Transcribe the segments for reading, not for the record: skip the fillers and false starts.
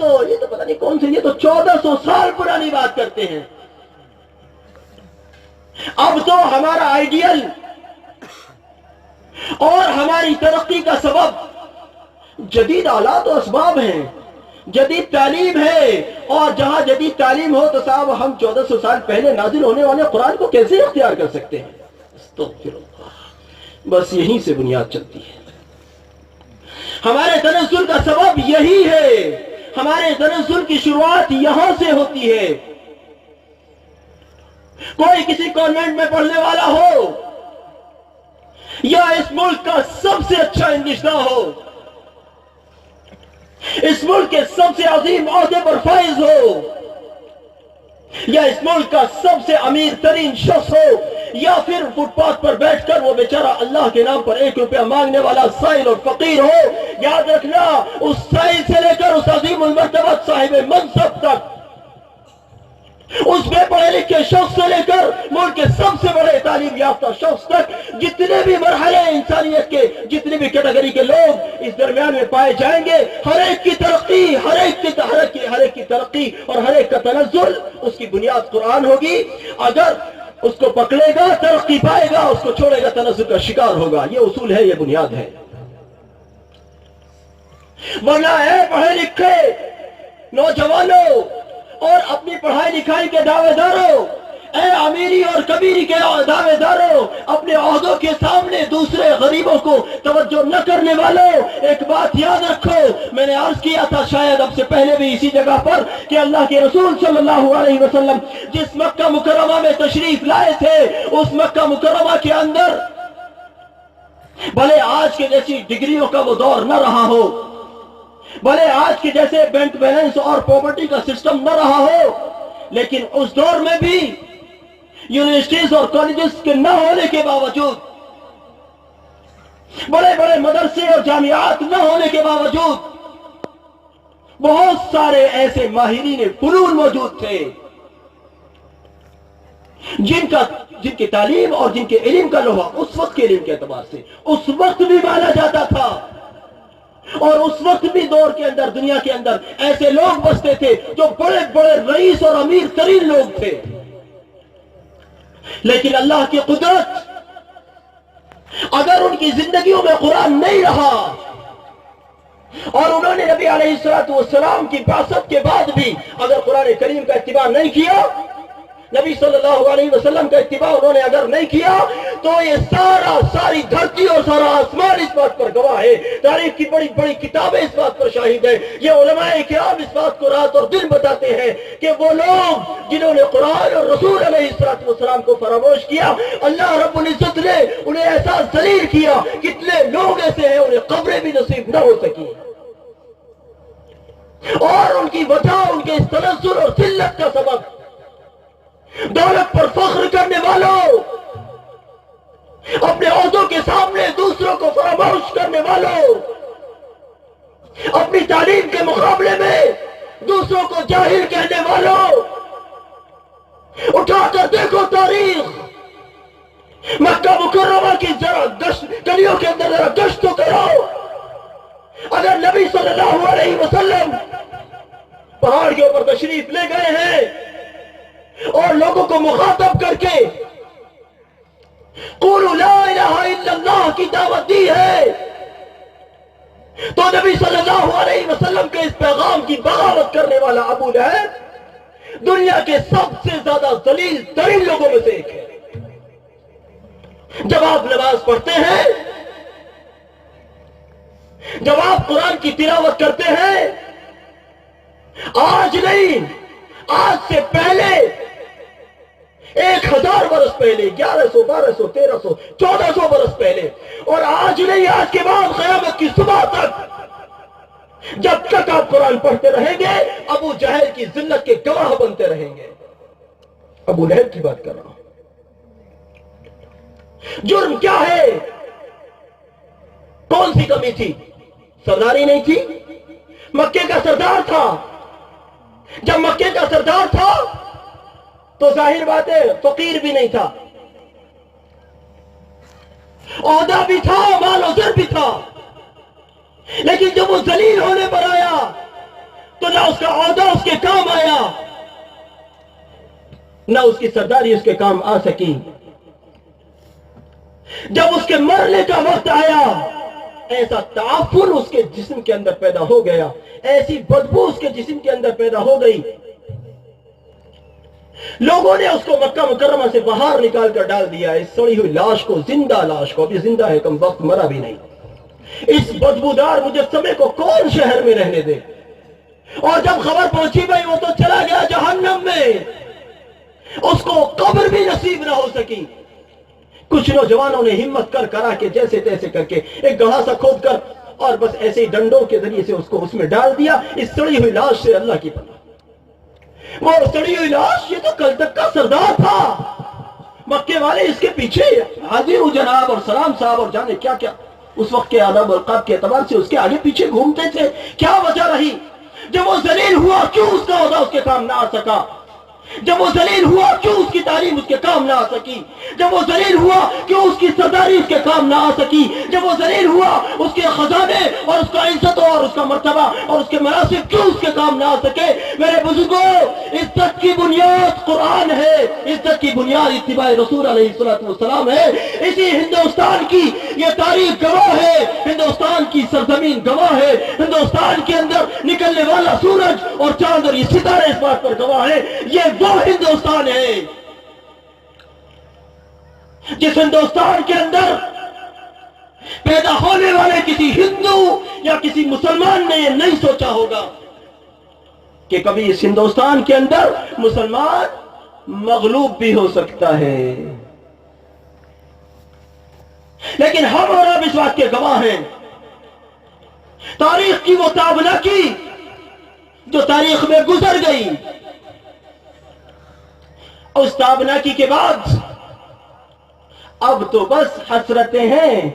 یہ تو پتہ نہیں کون سے، یہ تو 1400 سال پرانی بات کرتے ہیں. اب تو ہمارا آئیڈیل اور ہماری ترقی کا سبب جدید آلات و اسباب ہیں، جدید تعلیم ہے. اور جہاں جدید تعلیم ہو تو صاحب ہم 1400 سال پہلے نازل ہونے والے قرآن کو کیسے اختیار کر سکتے ہیں؟ استغفر اللہ. بس یہیں سے بنیاد چلتی ہے. ہمارے تنزل کا سبب یہی ہے، ہمارے تنزل کی شروعات یہاں سے ہوتی ہے. کوئی کسی کانوینٹ میں پڑھنے والا ہو یا اس ملک کا سب سے اچھا انگلش داں ہو، اس ملک کے سب سے عظیم عہدے پر فائز ہو، یا اس ملک کا سب سے امیر ترین شخص ہو، یا پھر فٹ پاتھ پر بیٹھ کر وہ بیچارہ اللہ کے نام پر 1 روپیہ مانگنے والا سائل اور فقیر ہو، یاد رکھنا اس سائل سے لے کر اس عظیم المرتبت صاحب منصب تک، اس بے پڑھے لکھے شخص سے لے کر ملک کے سب سے بڑے تعلیم یافتہ شخص تک، جتنے بھی مرحلے انسانیت کے، جتنی بھی کیٹیگری کے لوگ اس درمیان میں پائے جائیں گے، ہر ایک کی ترقی، ہر ایک کی ترقی اور ہر ایک کا تنزل، اس کی بنیاد قرآن ہوگی. اگر اس کو پکڑے گا ترقی پائے گا، اس کو چھوڑے گا تنزل کا شکار ہوگا. یہ اصول ہے، یہ بنیاد ہے. ورنہ اے پڑھے لکھے نوجوانوں اور اپنی پڑھائی لکھائی کے دعوے داروں، اے امیری اور کبیری کے دعوے داروں، اپنے عہدوں کے سامنے دوسرے غریبوں کو توجہ نہ کرنے والوں، ایک بات یاد رکھو. میں نے عرض کیا تھا شاید اب سے پہلے بھی اسی جگہ پر کہ اللہ کے رسول صلی اللہ علیہ وسلم جس مکہ مکرمہ میں تشریف لائے تھے، اس مکہ مکرمہ کے اندر بھلے آج کے جیسی ڈگریوں کا وہ دور نہ رہا ہو، بھلے آج کے جیسے بینک بیلنس اور پراپرٹی کا سسٹم نہ رہا ہو، لیکن اس دور میں بھی یونیورسٹیز اور کالجز کے نہ ہونے کے باوجود، بڑے بڑے مدرسے اور جامعات نہ ہونے کے باوجود، بہت سارے ایسے ماہرین فنون موجود تھے جن کی تعلیم اور جن کے علم کا لوہا اس وقت کے علم کے اعتبار سے اس وقت بھی مانا جاتا تھا. اور اس وقت بھی دور کے اندر، دنیا کے اندر ایسے لوگ بستے تھے جو بڑے بڑے رئیس اور امیر ترین لوگ تھے. لیکن اللہ کی قدرت، اگر ان کی زندگیوں میں قرآن نہیں رہا اور انہوں نے نبی علیہ الصلوۃ والسلام کی بعثت کے بعد بھی اگر قرآن کریم کا اتباع نہیں کیا، نبی صلی اللہ علیہ وسلم کا اتباع انہوں نے اگر نہیں کیا، تو یہ ساری دھرتی اور سارا آسمان اس بات پر گواہ ہے، تاریخ کی بڑی بڑی کتابیں اس بات پر شاہد ہیں، یہ علماء کرام اس بات کو رات اور دن بتاتے ہیں کہ وہ لوگ جنہوں نے قرآن اور رسول علیہ السلام کو فراموش کیا، اللہ رب العزت نے انہیں ایسا ذلیل کیا. کتنے لوگ ایسے ہیں انہیں قبریں بھی نصیب نہ ہو سکی، اور ان کی وجہ ان کے اس تنزل اور ذلت کا سبب دولت پر فخر کرنے والوں، اپنے عہدوں کے سامنے دوسروں کو فراموش کرنے والوں، اپنی تعلیم کے مقابلے میں دوسروں کو جاہل کہنے والوں. اٹھا کر دیکھو تاریخ، مکہ مکرمہ کی ذرا گلیوں کے اندر ذرا گشت تو کرو. اگر نبی صلی اللہ علیہ وسلم پہاڑ کے اوپر تشریف لے گئے ہیں اور لوگوں کو مخاطب کر کے قولوا لا الہ الا اللہ کی دعوت دی ہے، تو نبی صلی اللہ علیہ وسلم کے اس پیغام کی بغاوت کرنے والا ابو لہب دنیا کے سب سے زیادہ ذلیل ترین لوگوں میں سے ایک ہے. جب آپ نماز پڑھتے ہیں، جب آپ قرآن کی تلاوت کرتے ہیں، آج نہیں، آج سے پہلے 1000 برس پہلے، 1100 1200 1300 1400 برس پہلے، اور آج نہیں، آج کے بعد قیامت کی صبح تک جب تک آپ قرآن پڑھتے رہیں گے، ابو جہل کی ذلت کے گواہ بنتے رہیں گے. ابو لہب کی بات کر رہا ہوں. جرم کیا ہے؟ کون سی کمی تھی؟ سرداری نہیں تھی؟ مکے کا سردار تھا. جب مکے کا سردار تھا تو ظاہر بات ہے فقیر بھی نہیں تھا، عہدہ بھی تھا، مال و زر بھی تھا. لیکن جب وہ ذلیل ہونے پر آیا تو نہ اس کا عہدہ اس کے کام آیا، نہ اس کی سرداری اس کے کام آ سکی۔ جب اس کے مرنے کا وقت آیا، ایسا تعفن اس کے جسم کے اندر پیدا ہو گیا، ایسی بدبو اس کے جسم کے اندر پیدا ہو گئی، لوگوں نے اس کو مکہ مکرمہ سے باہر نکال کر ڈال دیا، اس سڑی ہوئی لاش کو، زندہ لاش کو، ابھی زندہ ہے، کم وقت مرا بھی نہیں، اس بدبودار مجسمے کو کون شہر میں رہنے دے؟ اور جب خبر پہنچی بھائی وہ تو چلا گیا جہنم میں، اس کو قبر بھی نصیب نہ ہو سکی۔ کچھ نوجوانوں نے ہمت کر کرا کے جیسے تیسے کر کے ایک گڑھا سا کھود کر اور بس ایسے ہی ڈنڈوں کے ذریعے سے اس کو اس میں ڈال دیا، اس سڑی ہوئی لاش سے اللہ کی پناہ۔ وہ سڑی ہوئی لاش، یہ تو کل تک کا سردار تھا، مکے والے اس کے پیچھے حاضر ہو جناب اور سلام صاحب اور جانے کیا کیا اس وقت کے آداب اور القاب کے اعتبار سے اس کے آگے پیچھے گھومتے تھے۔ کیا وجہ رہی؟ جب وہ ذلیل ہوا کیوں اس کا عہدہ اس کے کام نہ آ سکا؟ جب وہ ذلیل ہوا کیوں اس کی تعلیم اس کے کام نہ آ سکی؟ جب وہ ذلیل ہوا کیوں اس کی سرداری اس کے کام نہ آ سکی؟ جب وہ ذلیل ہوا اس کے خزانے اور اس کا عزت اور اس کا مرتبہ اور اس کے مناصب کیوں اس کے کام نہ آ سکے؟ میرے بزرگوں، عزت کی بنیاد قرآن ہے، عزت کی بنیاد اتباع رسول علیہ السلام ہے۔ اسی ہندوستان کی یہ تاریخ گواہ ہے، ہندوستان کی سرزمین گواہ ہے، ہندوستان کے اندر نکلنے والا سورج اور چاند اور یہ ستارے اس بات پر گواہ ہے، یہ وہ ہندوستان ہے جس ہندوستان کے اندر پیدا ہونے والے کسی ہندو یا کسی مسلمان نے یہ نہیں سوچا ہوگا کہ کبھی اس ہندوستان کے اندر مسلمان مغلوب بھی ہو سکتا ہے۔ لیکن ہم اور اب اس بات کے گواہ ہیں، تاریخ کی وہ تابناکی جو تاریخ میں گزر گئی، اس تابناکی کے بعد اب تو بس حسرتیں ہیں،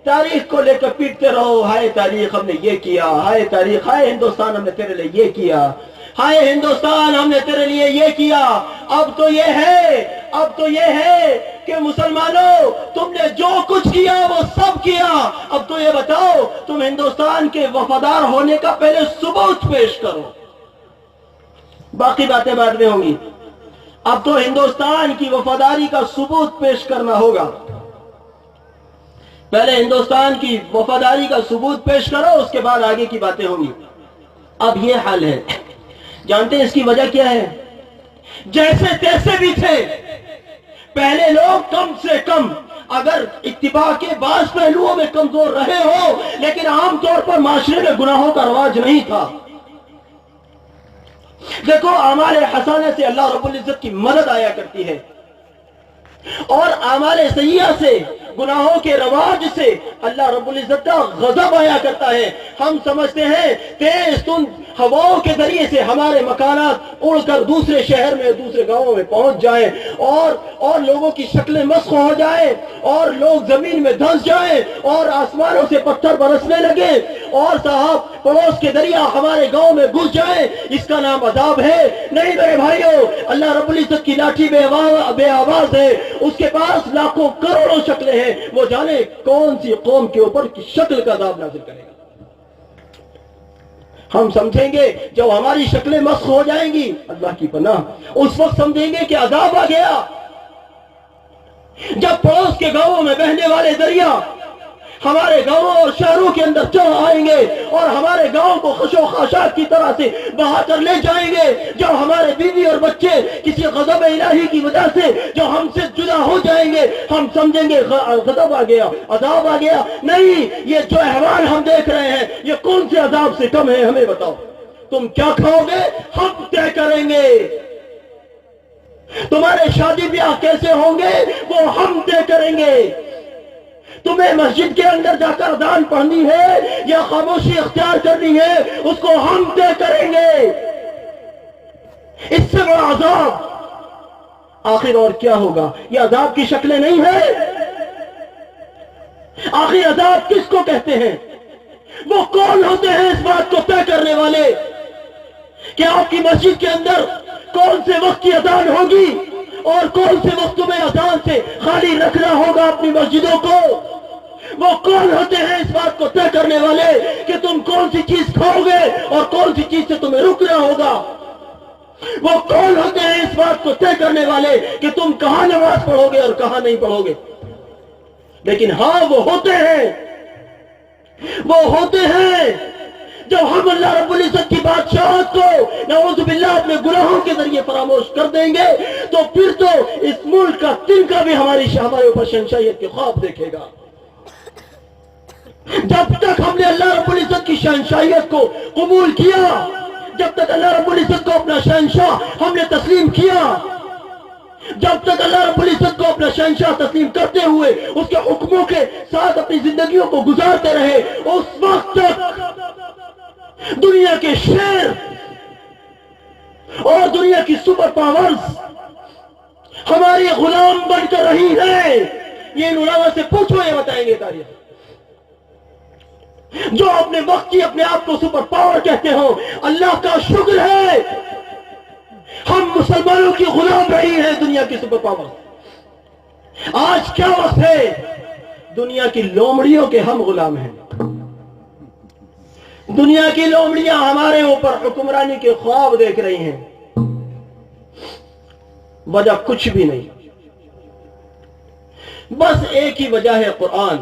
تاریخ کو لے کر پیٹتے رہو، ہائے تاریخ ہم نے یہ کیا، ہائے تاریخ، ہائے ہندوستان ہم نے تیرے لیے یہ کیا، ہائے ہندوستان ہم نے تیرے لیے یہ کیا۔ اب تو یہ ہے کہ مسلمانوں تم نے جو کچھ کیا وہ سب کیا، اب تو یہ بتاؤ تم ہندوستان کے وفادار ہونے کا پہلے ثبوت پیش کرو، باقی باتیں بعد میں ہوں گی۔ اب تو ہندوستان کی وفاداری کا ثبوت پیش کرنا ہوگا، پہلے ہندوستان کی وفاداری کا ثبوت پیش کرو، اس کے بعد آگے کی باتیں ہوں گی۔ اب یہ حال ہے، جانتے ہیں اس کی وجہ کیا ہے؟ جیسے تیسے بھی تھے پہلے لوگ، کم سے کم اگر اتباع کے بعض پہلوؤں میں کمزور رہے ہو، لیکن عام طور پر معاشرے میں گناہوں کا رواج نہیں تھا۔ دیکھو اعمال حسنہ سے اللہ رب العزت کی مدد آیا کرتی ہے، اور اعمال سیئہ سے، گناہوں کے رواج سے اللہ رب العزت کا غضب آیا کرتا ہے۔ ہم سمجھتے ہیں تیز تند ہواؤں کے ذریعے سے ہمارے مکانات اڑ کر دوسرے شہر میں، دوسرے گاؤں میں پہنچ جائیں، اور لوگوں کی شکلیں مسخ ہو جائیں، اور لوگ زمین میں دھنس جائیں، اور آسمانوں سے پتھر برسنے لگے، اور صاحب پڑوس کے دریا ہمارے گاؤں میں گھس جائیں، اس کا نام عذاب ہے؟ نہیں میرے بھائیوں، اللہ رب العزت کی لاٹھی بے آواز ہے، اس کے پاس لاکھوں کروڑوں شکلیں ہیں، وہ جانے کون سی قوم کے اوپر کی شکل کا عذاب نازل کرے گا۔ ہم سمجھیں گے جب ہماری شکلیں مسخ ہو جائیں گی، اللہ کی پناہ، اس وقت سمجھیں گے کہ عذاب آ گیا۔ جب پڑوس کے گاؤں میں بہنے والے دریا ہمارے گاؤں اور شہروں کے اندر چڑھ آئیں گے اور ہمارے گاؤں کو خش و خاشاک کی طرح سے بہا کر لے جائیں گے، جب ہمارے بیوی اور بچے کسی غضب الہی کی وجہ سے جو ہم سے جدا ہو جائیں گے، ہم سمجھیں گے غضب آ گیا، عذاب آ گیا۔ نہیں، یہ جو احوال ہم دیکھ رہے ہیں یہ کون سے عذاب سے کم ہے؟ ہمیں بتاؤ، تم کیا کھاؤ گے ہم طے کریں گے، تمہارے شادی بیاہ کیسے ہوں گے وہ ہم طے کریں گے، تمہیں مسجد کے اندر جا کر اذان پڑھنی ہے یا خاموشی اختیار کرنی ہے اس کو ہم طے کریں گے۔ اس سے بڑا عذاب آخر اور کیا ہوگا؟ یہ عذاب کی شکلیں نہیں ہیں۔ آخر عذاب کس کو کہتے ہیں؟ وہ کون ہوتے ہیں اس بات کو طے کرنے والے کہ آپ کی مسجد کے اندر کون سے وقت کی اذان ہوگی اور کون سے وقت میں اذان سے خالی رکھنا ہوگا اپنی مسجدوں کو؟ وہ کون ہوتے ہیں اس بات کو طے کرنے والے کہ تم کون سی چیز کھاؤ گے اور کون سی چیز سے تمہیں رکنا ہوگا؟ وہ کون ہوتے ہیں اس بات کو طے کرنے والے کہ تم کہاں نماز پڑھو گے اور کہاں نہیں پڑھو گے؟ لیکن ہاں وہ ہوتے ہیں جب ہم اللہ رب العزت کی بادشاہت کو نعوذ باللہ اپنے گناہوں کے ذریعے فراموش کر دیں گے تو پھر تو اس ملک کا تنکا بھی ہمارے اوپر شہنشاہیت کے خواب دیکھے گا۔ جب تک ہم نے اللہ رب العزت کی شہنشاہیت کو قبول کیا، جب تک اللہ رب العزت کو اپنا شہنشاہ ہم نے تسلیم کیا، جب تک اللہ رب العزت کو اپنا شہنشاہ تسلیم کرتے ہوئے اس کے حکموں کے ساتھ اپنی زندگیوں کو گزارتے رہے، اس وقت تک دنیا کے شیر اور دنیا کی سپر پاورز ہماری غلام بن کر رہی ہیں۔ یہ ان علماء سے پوچھو، یہ بتائیں گے تاریخ، جو اپنے وقت کی اپنے آپ کو سپر پاور کہتے ہو۔ اللہ کا شکر ہے ہم مسلمانوں کی غلام رہی ہیں دنیا کی سپر پاور۔ آج کیا وقت ہے؟ دنیا کی لومڑیوں کے ہم غلام ہیں۔ دنیا کی لومڑیاں ہمارے اوپر حکمرانی کے خواب دیکھ رہی ہیں، وجہ کچھ بھی نہیں، بس ایک ہی وجہ ہے قرآن،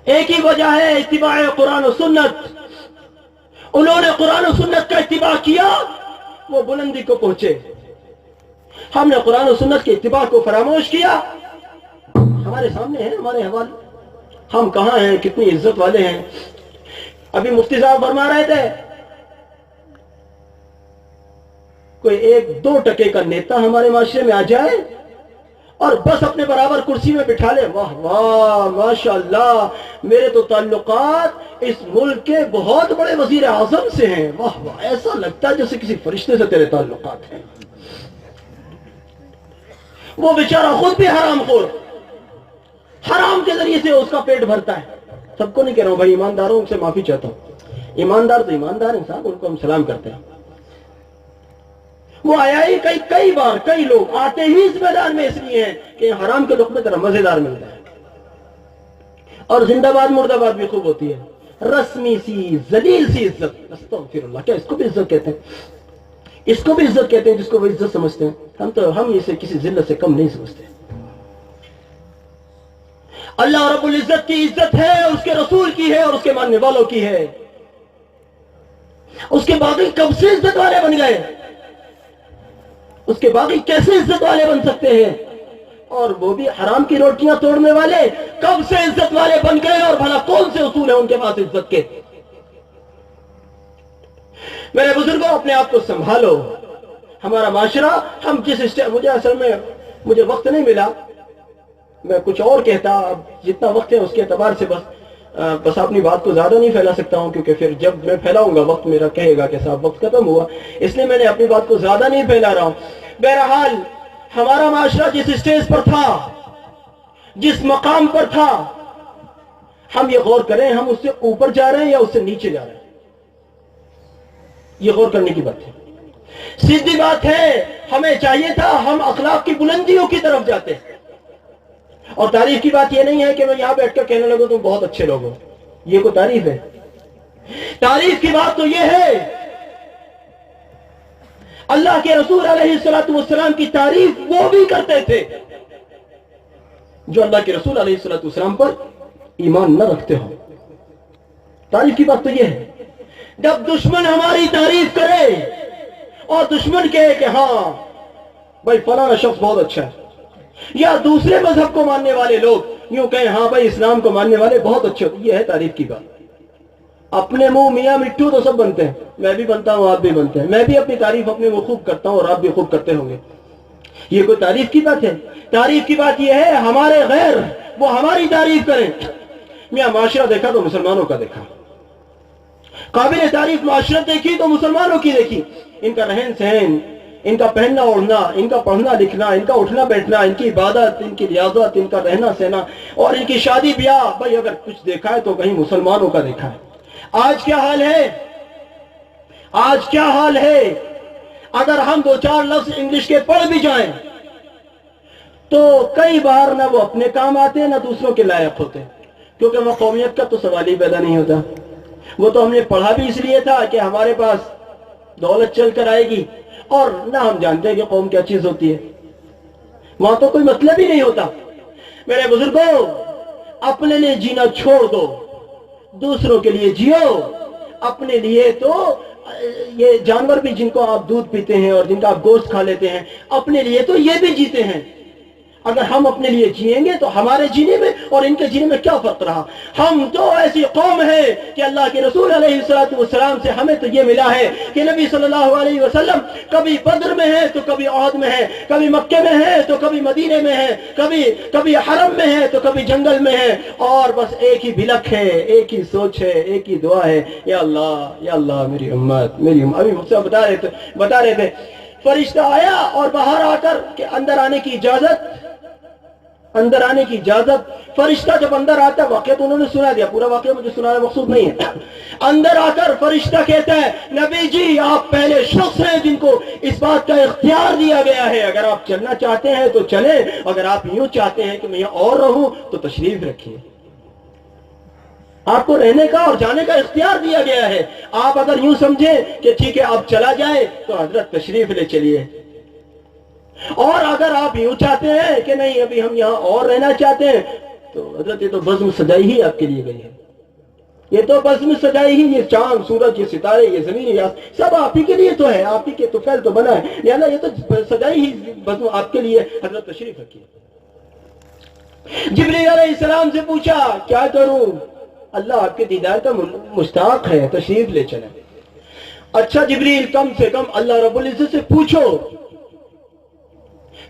ایک ہی وجہ ہے اتباع قرآن و سنت۔ انہوں نے قرآن و سنت کا اتباع کیا، وہ بلندی کو پہنچے۔ ہم نے قرآن و سنت کے اتباع کو فراموش کیا۔ ہمارے سامنے ہے ہمارے حوالے، ہم کہاں ہیں، کتنی عزت والے ہیں۔ ابھی مفتی صاحب فرما رہے تھے کوئی 1-2% کا نیتا ہمارے معاشرے میں آ جائے اور بس اپنے برابر کرسی میں بٹھا لے، واہ واہ ماشاءاللہ میرے تو تعلقات اس ملک کے بہت بڑے وزیر اعظم سے ہیں، واہ واہ، ایسا لگتا ہے جیسے کسی فرشتے سے تیرے تعلقات ہیں۔ وہ بیچارہ خود بھی حرام خور، حرام کے ذریعے سے اس کا پیٹ بھرتا ہے۔ سب کو نہیں کہہ رہا ہوں بھائی، ایمانداروں سے معافی چاہتا ہوں، ایماندار تو ایماندار ہیں صاحب، ان کو ہم سلام کرتے ہیں۔ وہ آیا ہی کئی بار، کئی لوگ آتے ہی اس میدان میں اس لیے ہیں کہ حرام کے لقمے طرح مزیدار ملتا ہے، اور زندہ باد مردہ باد بھی خوب ہوتی ہے، رسمی سی ذلیل سی عزت۔ استغفر اللہ، کیا اس کو بھی عزت کہتے ہیں؟ اس کو بھی عزت کہتے ہیں جس کو وہ عزت سمجھتے ہیں؟ ہم اسے کسی ذلت سے کم نہیں سمجھتے۔ اللہ رب العزت کی عزت ہے، اس کے رسول کی ہے اور اس کے ماننے والوں کی ہے۔ اس کے باقی کب سے عزت والے بن گئے؟ اس کے باقی کیسے عزت والے بن سکتے ہیں؟ اور وہ بھی حرام کی روٹیاں توڑنے والے کب سے عزت والے بن گئے؟ اور بھلا کون سے اصول ہیں ان کے پاس عزت کے؟ میرے بزرگوں، اپنے آپ کو سنبھالو۔ ہمارا معاشرہ، ہم جس مجھے اصل میں مجھے وقت نہیں ملا، میں کچھ اور کہتا، اب جتنا وقت ہے اس کے اعتبار سے بس اپنی بات کو زیادہ نہیں پھیلا سکتا ہوں، کیونکہ پھر جب میں پھیلاؤں گا وقت میرا کہے گا کہ صاحب وقت ختم ہوا، اس لیے میں نے اپنی بات کو زیادہ نہیں پھیلا رہا ہوں۔ بہرحال ہمارا معاشرہ جس اسٹیج پر تھا، جس مقام پر تھا، ہم یہ غور کریں ہم اس سے اوپر جا رہے ہیں یا اس سے نیچے جا رہے ہیں؟ یہ غور کرنے کی بات ہے۔ سیدھی بات ہے، ہمیں چاہیے تھا ہم اخلاق کی بلندیوں کی طرف جاتے ہیں۔ اور تعریف کی بات یہ نہیں ہے کہ میں یہاں بیٹھ کر کہنے لگوں تم بہت اچھے لوگ ہو، یہ کوئی تعریف ہے؟ تعریف کی بات تو یہ ہے اللہ کے رسول علیہ الصلوۃ والسلام کی تعریف وہ بھی کرتے تھے جو اللہ کے رسول علیہ الصلوۃ والسلام پر ایمان نہ رکھتے ہو۔ تعریف کی بات تو یہ ہے، جب دشمن ہماری تعریف کرے اور دشمن کہے کہ ہاں بھائی فلانا شخص بہت اچھا ہے، یا دوسرے مذہب کو ماننے والے لوگ یوں کہیں ہاں بھائی اسلام کو ماننے والے بہت اچھے ہوتے، یہ ہے تعریف کی بات۔ اپنے منہ میاں مٹھو تو سب بنتے ہیں، میں بھی بنتا ہوں، آپ بھی بنتے ہیں، میں بھی اپنی تعریف اپنے منہ خوب کرتا ہوں اور آپ بھی خوب کرتے ہوں گے، یہ کوئی تعریف کی بات ہے؟ تعریف کی بات یہ ہے ہمارے غیر وہ ہماری تعریف کریں۔ میاں معاشرہ دیکھا تو مسلمانوں کا دیکھا، قابل تعریف معاشرت دیکھی تو مسلمانوں کی دیکھی، ان کا رہن سہن، ان کا پہننا اوڑھنا، ان کا پڑھنا لکھنا، ان کا اٹھنا بیٹھنا، ان کی عبادت، ان کی ریاضت، ان کا رہنا سہنا اور ان کی شادی بیاہ، بھائی اگر کچھ دیکھا ہے تو کہیں مسلمانوں کا دیکھا ہے۔ آج کیا حال ہے؟ آج کیا حال ہے؟ اگر ہم 2-4 لفظ انگلش کے پڑھ بھی جائیں تو کئی بار نہ وہ اپنے کام آتے ہیں نہ دوسروں کے لائق ہوتے ہیں۔ کیونکہ وہ قومیت کا تو سوال ہی پیدا نہیں ہوتا. وہ تو ہم نے پڑھا بھی اس لیے تھا کہ ہمارے پاس دولت چل کر آئے گی، اور نہ ہم جانتے ہیں کہ قوم کیا چیز ہوتی ہے. وہاں تو کوئی مطلب ہی نہیں ہوتا. میرے بزرگوں، اپنے لیے جینا چھوڑ دو، دوسروں کے لیے جیو. اپنے لیے تو یہ جانور بھی جن کو آپ دودھ پیتے ہیں اور جن کا آپ گوشت کھا لیتے ہیں، اپنے لیے تو یہ بھی جیتے ہیں. اگر ہم اپنے لیے جیئیں گے تو ہمارے جینے میں اور ان کے جینے میں کیا فرق رہا؟ ہم تو ایسی قوم ہے کہ اللہ کے رسول علیہ السلام سے ہمیں تو یہ ملا ہے کہ نبی صلی اللہ علیہ وسلم کبھی بدر میں ہے تو کبھی احد میں ہے، کبھی مکے میں ہے تو کبھی مدینے میں ہے، کبھی حرم میں ہے تو کبھی جنگل میں ہے، اور بس ایک ہی بھلک ہے، ایک ہی سوچ ہے، ایک ہی دعا ہے، یا اللہ میری امت. ابھی مجھ سے بتا رہے تھے فرشتہ آیا اور باہر آ کر کہ اندر آنے کی اجازت. فرشتہ جب اندر آتا ہے، واقعہ تو انہوں نے سنا دیا، پورا واقعہ مجھے سنانا مقصود نہیں ہے. اندر آ کر فرشتہ کہتا ہے نبی جی آپ پہلے شخص ہیں جن کو اس بات کا اختیار دیا گیا ہے، اگر آپ چلنا چاہتے ہیں تو چلیں، اگر آپ یوں چاہتے ہیں کہ میں یہاں اور رہوں تو تشریف رکھیے. آپ کو رہنے کا اور جانے کا اختیار دیا گیا ہے. آپ اگر یوں سمجھیں کہ ٹھیک ہے آپ چلا جائے تو حضرت تشریف لے چلیے، اور اگر آپ یوں چاہتے ہیں کہ نہیں ابھی ہم یہاں اور رہنا چاہتے ہیں تو حضرت یہ تو بزم سجائی ہی آپ کے لیے گئی ہے. یہ تو بزم سجائی ہی، یہ چاند سورج یہ ستارے یہ زمین یہ سب آپ ہی کے لیے تو ہے، آپ ہی کے تو فعل تو بنا ہے، یعنی یہ تو سجائی ہی بزم آپ کے لیے. حضرت تشریف رکھیے. جبریل علیہ السلام سے پوچھا کیا کروں؟ اللہ آپ کے دیدار کا مشتاق ہے، تشریف لے چلیں. اچھا جبریل کم سے کم اللہ رب العزت سے پوچھو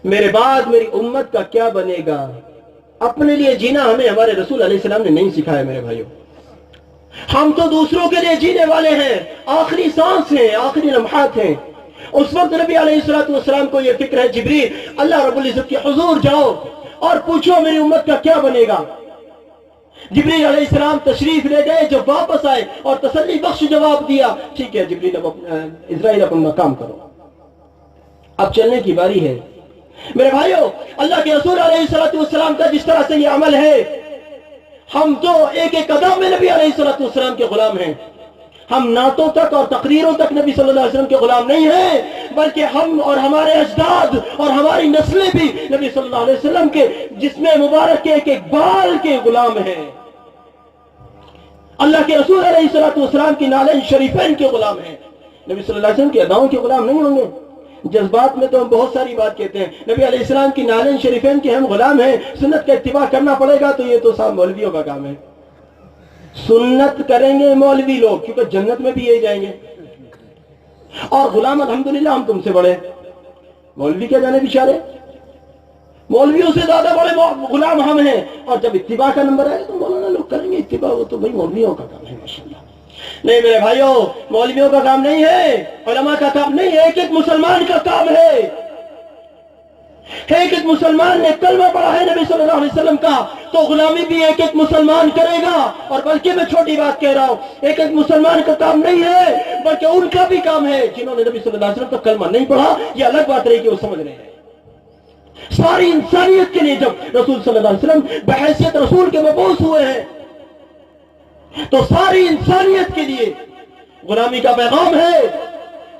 میرے بعد میری امت کا کیا بنے گا. اپنے لیے جینا ہمیں ہمارے رسول علیہ السلام نے نہیں سکھایا میرے بھائیوں. ہم تو دوسروں کے لیے جینے والے ہیں، آخری سانس ہیں، آخری لمحات ہیں. اس وقت نبی علیہ السلام کو یہ فکر ہے جبریل اللہ رب العزت کے حضور جاؤ اور پوچھو میری امت کا کیا بنے گا. جبریل علیہ السلام تشریف لے گئے. جب واپس آئے اور تسلی بخش جواب دیا ٹھیک ہے جبریل اسرائیل اپنا کام کرو، اب چلنے کی باری ہے. میرے بھائیوں، اللہ کے رسول علیہ السلام کا جس طرح سے یہ عمل ہے، ہم تو ایک ایک قدم میں نبی علیہ السلام کے غلام ہیں. ہم نعتوں تک اور تقریروں تک نبی صلی اللہ علیہ وسلم کے غلام نہیں ہیں، بلکہ ہم اور ہمارے اجداد اور ہماری نسلیں بھی نبی صلی اللہ علیہ وسلم کے جسم مبارک کے ایک ایک بال کے غلام ہیں. اللہ کے رسول علیہ السلام کی نالین شریفین کے غلام ہیں. نبی صلی اللہ علیہ وسلم کی اداؤں کے غلام نہیں ہوں گے. جذبات میں تو ہم بہت ساری بات کہتے ہیں، نبی علیہ السلام کی نالین شریفین کے ہم غلام ہیں. سنت کا اتباع کرنا پڑے گا تو یہ تو صاحب مولویوں کا کام ہے. سنت کریں گے مولوی لوگ، کیونکہ جنت میں بھی یہی جائیں گے. اور غلام الحمدللہ ہم تم سے بڑے، مولوی کیا جانے بیچارے، مولویوں سے زیادہ بڑے غلام ہم ہیں. اور جب اتباع کا نمبر آئے تو مولانا لوگ کریں گے اتباع، وہ تو بھائی مولویوں کا کام ہے ماشاءاللہ. نہیں میرے بھائیوں، مولویوں کا کام نہیں ہے، علماء کا کام نہیں ہے، ایک ایک مسلمان کا کام ہے. ایک ایک مسلمان نے کلمہ پڑھا ہے نبی صلی اللہ علیہ وسلم کا تو غلامی بھی ایک ایک مسلمان کرے گا. اور بلکہ میں چھوٹی بات کہہ رہا ہوں، ایک ایک مسلمان کا کام نہیں ہے بلکہ ان کا بھی کام ہے جنہوں نے نبی صلی اللہ علیہ وسلم کا کلمہ نہیں پڑھا. یہ الگ بات رہی کہ وہ سمجھ رہے ہیں. ساری انسانیت کے لیے جب رسول صلی اللہ علیہ وسلم بحیثیت رسول کے مبعوث ہوئے ہیں تو ساری انسانیت کے لیے غلامی کا پیغام ہے.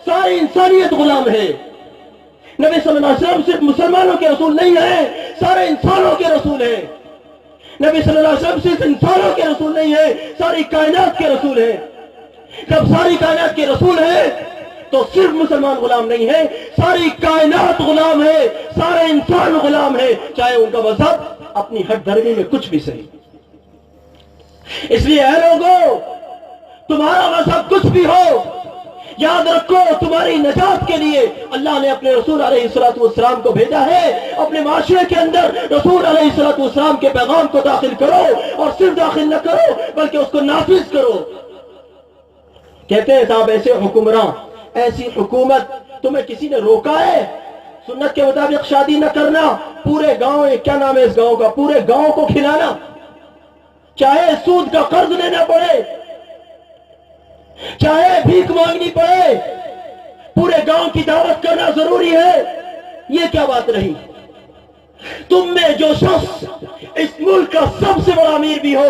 ساری انسانیت غلام ہے. نبی صلی اللہ علیہ وسلم صرف مسلمانوں کے رسول نہیں ہیں، سارے انسانوں کے رسول ہیں. نبی صلی اللہ علیہ وسلم صرف انسانوں کے رسول نہیں ہیں، ساری کائنات کے رسول ہیں. جب ساری کائنات کے رسول ہیں تو صرف مسلمان غلام نہیں ہے، ساری کائنات غلام ہے، سارے انسان غلام ہے، چاہے ان کا مذہب اپنی ہٹ دھرمی میں کچھ بھی صحیح. اس لیے اے لوگوں، تمہارا مذہب کچھ بھی ہو، یاد رکھو تمہاری نجات کے لیے اللہ نے اپنے رسول علیہ السلام کو بھیجا ہے. اپنے معاشرے کے اندر رسول علیہ السلام کے پیغام کو داخل کرو، اور صرف داخل نہ کرو بلکہ اس کو نافذ کرو. کہتے ہیں صاحب ایسے حکمراں، ایسی حکومت، تمہیں کسی نے روکا ہے سنت کے مطابق شادی نہ کرنا؟ پورے گاؤں، کیا نام ہے اس گاؤں کا، پورے گاؤں کو کھلانا، چاہے سود کا قرض لینا پڑے، چاہے بھیک مانگنی پڑے، پورے گاؤں کی دعوت کرنا ضروری ہے. یہ کیا بات رہی؟ تم میں جو شخص اس ملک کا سب سے بڑا امیر بھی ہو،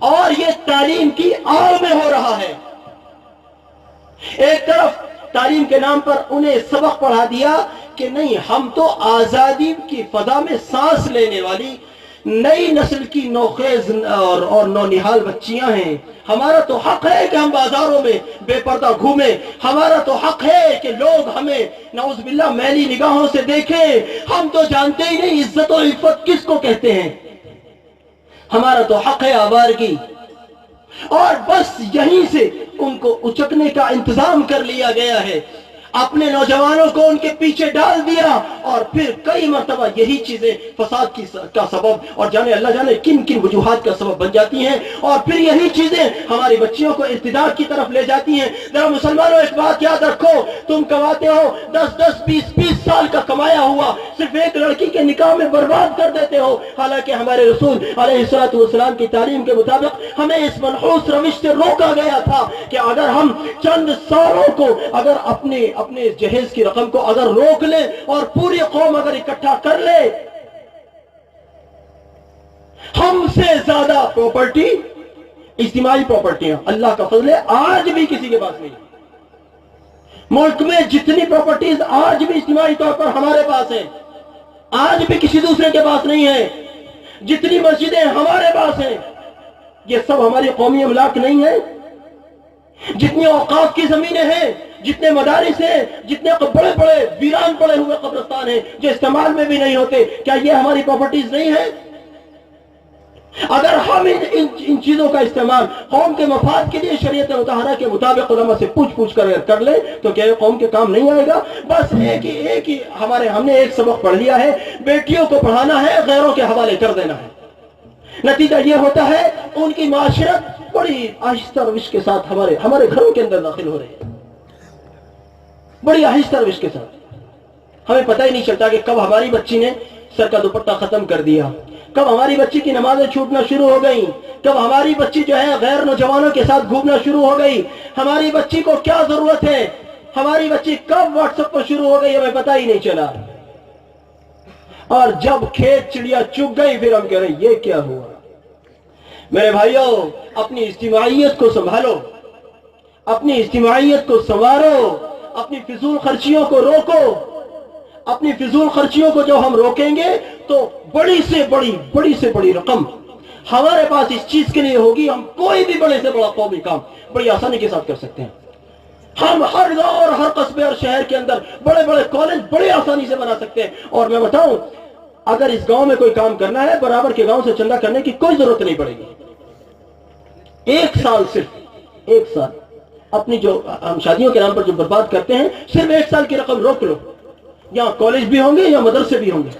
اور یہ تعلیم کی آڑ میں ہو رہا ہے. ایک طرف تعلیم کے نام پر انہیں سبق پڑھا دیا کہ نہیں، ہم تو آزادی کی فضا میں سانس لینے والی نئی نسل کی نوخیز اور نونہال بچیاں ہیں. ہمارا تو حق ہے کہ ہم بازاروں میں بے پردہ گھومیں. ہمارا تو حق ہے کہ لوگ ہمیں نعوذ باللہ میلی نگاہوں سے دیکھیں. ہم تو جانتے ہی نہیں عزت و عفت کس کو کہتے ہیں. ہمارا تو حق ہے آوارگی. اور بس یہیں سے ان کو اچکنے کا انتظام کر لیا گیا ہے. اپنے نوجوانوں کو ان کے پیچھے ڈال دیا اور پھر کئی مرتبہ یہی چیزیں فساد کا سبب اور جانے اللہ جانے کن کن وجوہات کا سبب بن جاتی ہیں. اور پھر یہی چیزیں ہماری بچیوں کو ارتداد کی طرف لے جاتی ہیں. ذرا مسلمانوں ایک بات یاد رکھو، تم کماتے ہو 10 20 سال کا کمایا ہوا صرف ایک لڑکی کے نکاح میں برباد کر دیتے ہو. حالانکہ ہمارے رسول علیہ الصلوۃ والسلام کی تعلیم کے مطابق ہمیں اس منحوس روش سے روکا گیا تھا کہ اگر ہم چند سالوں کو اگر اپنے جہیز کی رقم کو اگر روک لے اور پوری قوم اگر اکٹھا کر لے، ہم سے زیادہ پراپرٹی، اجتماعی پراپرٹیاں اللہ کا فضل ہے آج بھی کسی کے پاس نہیں. ملک میں جتنی پراپرٹیز آج بھی اجتماعی طور پر ہمارے پاس ہیں، آج بھی کسی دوسرے کے پاس نہیں ہے. جتنی مسجدیں ہمارے پاس ہیں، یہ سب ہماری قومی املاک نہیں ہے. جتنی اوقاف کی زمینیں ہیں، جتنے مدارس ہیں، جتنے بڑے بڑے ویران پڑے ہوئے قبرستان ہیں جو استعمال میں بھی نہیں ہوتے، کیا یہ ہماری پراپرٹیز نہیں ہیں؟ اگر ہم ان چیزوں کا استعمال قوم کے مفاد کے لیے شریعت مطہرہ کے مطابق علماء سے پوچھ کر لیں تو کیا یہ قوم کے کام نہیں آئے گا؟ بس ایک ہی ہم نے ایک سبق پڑھ لیا ہے، بیٹیوں کو پڑھانا ہے، غیروں کے حوالے کر دینا ہے. نتیجہ یہ ہوتا ہے ان کی معاشرت بڑی آہستہ روش کے ساتھ ہمارے گھروں کے اندر داخل ہو رہی ہے، بڑی آہستہ روش کے ساتھ. ہمیں پتہ ہی نہیں چلتا کہ کب ہماری بچی نے سر کا دوپٹہ ختم کر دیا، کب ہماری بچی کی نمازیں چھوٹنا شروع ہو گئی، کب ہماری بچی جو ہے غیر نوجوانوں کے ساتھ گھومنا شروع ہو گئی. ہماری بچی کو کیا ضرورت ہے، ہماری بچی کب واٹس ایپ پر شروع ہو گئی، ہمیں پتہ ہی نہیں چلا. اور جب کھیت چڑیا چگ گئی پھر ہم کہہ رہے ہیں یہ کیا ہوا. میرے بھائیوں، اپنی اجتماعیت کو سنبھالو، اپنی اجتماعیت کو سنوارو، اپنی فضول خرچیوں کو روکو. اپنی فضول خرچیوں کو جو ہم روکیں گے تو بڑی سے بڑی رقم ہمارے پاس اس چیز کے لیے ہوگی. ہم کوئی بھی بڑے سے بڑا قومی کام بڑی آسانی کے ساتھ کر سکتے ہیں. ہم ہر گاؤں اور ہر قصبے اور شہر کے اندر بڑے بڑے کالج بڑی آسانی سے بنا سکتے ہیں. اور میں بتاؤں، اگر اس گاؤں میں کوئی کام کرنا ہے برابر کے گاؤں سے چندہ کرنے کی کوئی ضرورت نہیں پڑے گی. صرف ایک سال اپنی جو ہم شادیوں کے نام پر جو برباد کرتے ہیں، صرف 1 سال کی رقم روک لو. یہاں کالج بھی ہوں گے یا مدرسے بھی ہوں گے،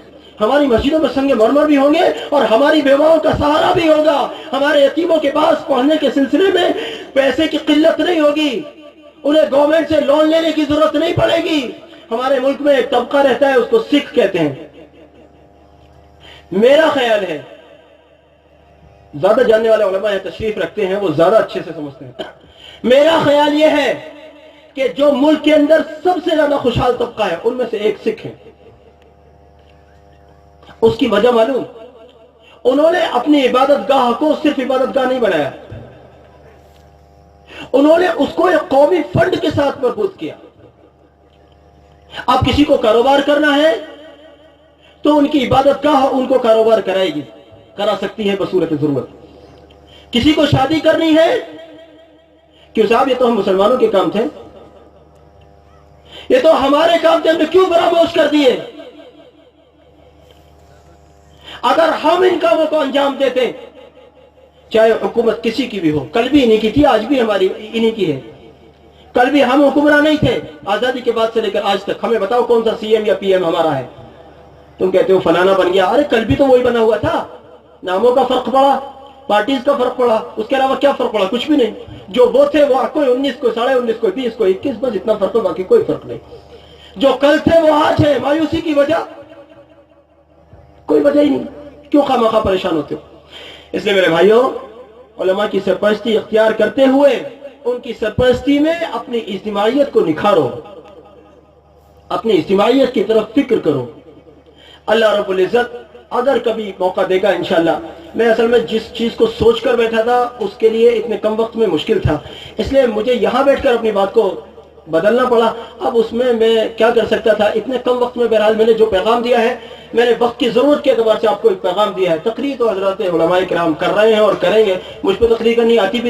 ہماری مسجدوں میں سنگ مرمر بھی ہوں گے اور ہماری بیواؤں کا سہارا بھی ہوگا. ہمارے یتیموں کے پاس پڑھنے کے سلسلے میں پیسے کی قلت نہیں ہوگی، انہیں گورنمنٹ سے لون لینے کی ضرورت نہیں پڑے گی. ہمارے ملک میں ایک طبقہ رہتا ہے، اس کو سکھ کہتے ہیں. میرا خیال ہے، زیادہ جاننے والے علماء یہ تشریف رکھتے ہیں، وہ زیادہ اچھے سے سمجھتے ہیں. میرا خیال یہ ہے کہ جو ملک کے اندر سب سے زیادہ خوشحال طبقہ ہے ان میں سے ایک سکھ ہے. اس کی وجہ معلوم، انہوں نے اپنی عبادت گاہ کو صرف عبادت گاہ نہیں بنایا، انہوں نے اس کو ایک قومی فنڈ کے ساتھ مربوط کیا. اب کسی کو کاروبار کرنا ہے تو ان کی عبادت گاہ ان کو کاروبار کرا سکتی ہے بصورت ضرورت. کسی کو شادی کرنی ہے، کیوں صاحب یہ تو ہم مسلمانوں کے کام تھے، یہ تو ہمارے کام تھے، ہم نے کیوں فراموش کر دیے؟ اگر ہم ان کاموں کو انجام دیتے، چاہے حکومت کسی کی بھی ہو، کل بھی انہی کی تھی، آج بھی ہماری انہی کی ہے. کل بھی ہم حکمراں نہیں تھے، آزادی کے بعد سے لے کر آج تک. ہمیں بتاؤ کون سا سی ایم یا پی ایم ہمارا ہے؟ تم کہتے ہو فلانا بن گیا. ارے کل بھی تو وہی بنا ہوا تھا. ناموں کا فرق پڑا، پارٹیز کا فرق پڑا، اس کے علاوہ کیا فرق پڑا؟ کچھ بھی نہیں. جو وہ تھے وہ کوئی 19 کو 19.5 کو 20 کو 21 بس اتنا فرق ہو، باقی کوئی فرق نہیں. جو کل تھے وہ آج ہے. مایوسی کی وجہ کوئی وجہ ہی نہیں. کیوں خواہ پریشان ہوتے ہو؟ اس لیے میرے بھائیوں، علماء کی سرپرستی اختیار کرتے ہوئے ان کی سرپرستی میں اپنی اجتماعیت کو نکھارو، اپنی اجتماعیت کی طرف فکر کرو. اللہ رب العزت اگر کبھی موقع دے گا انشاءاللہ میں اصل میں جس چیز کو سوچ کر بیٹھا تھا اس کے لیے اتنے کم وقت میں مشکل تھا، اس لیے مجھے یہاں بیٹھ کر اپنی بات کو بدلنا پڑا۔ اب اس میں کیا کر سکتا تھا، اتنے کم وقت میں بہرحال میں نے جو پیغام دیا ہے، میں نے وقت کی ضرورت کے اعتبار سے آپ کو ایک پیغام دیا ہے۔ تقریر تو حضرات علماء کرام کر رہے ہیں اور کریں گے، مجھ پہ تقریر کرنی آتی بھی نہیں۔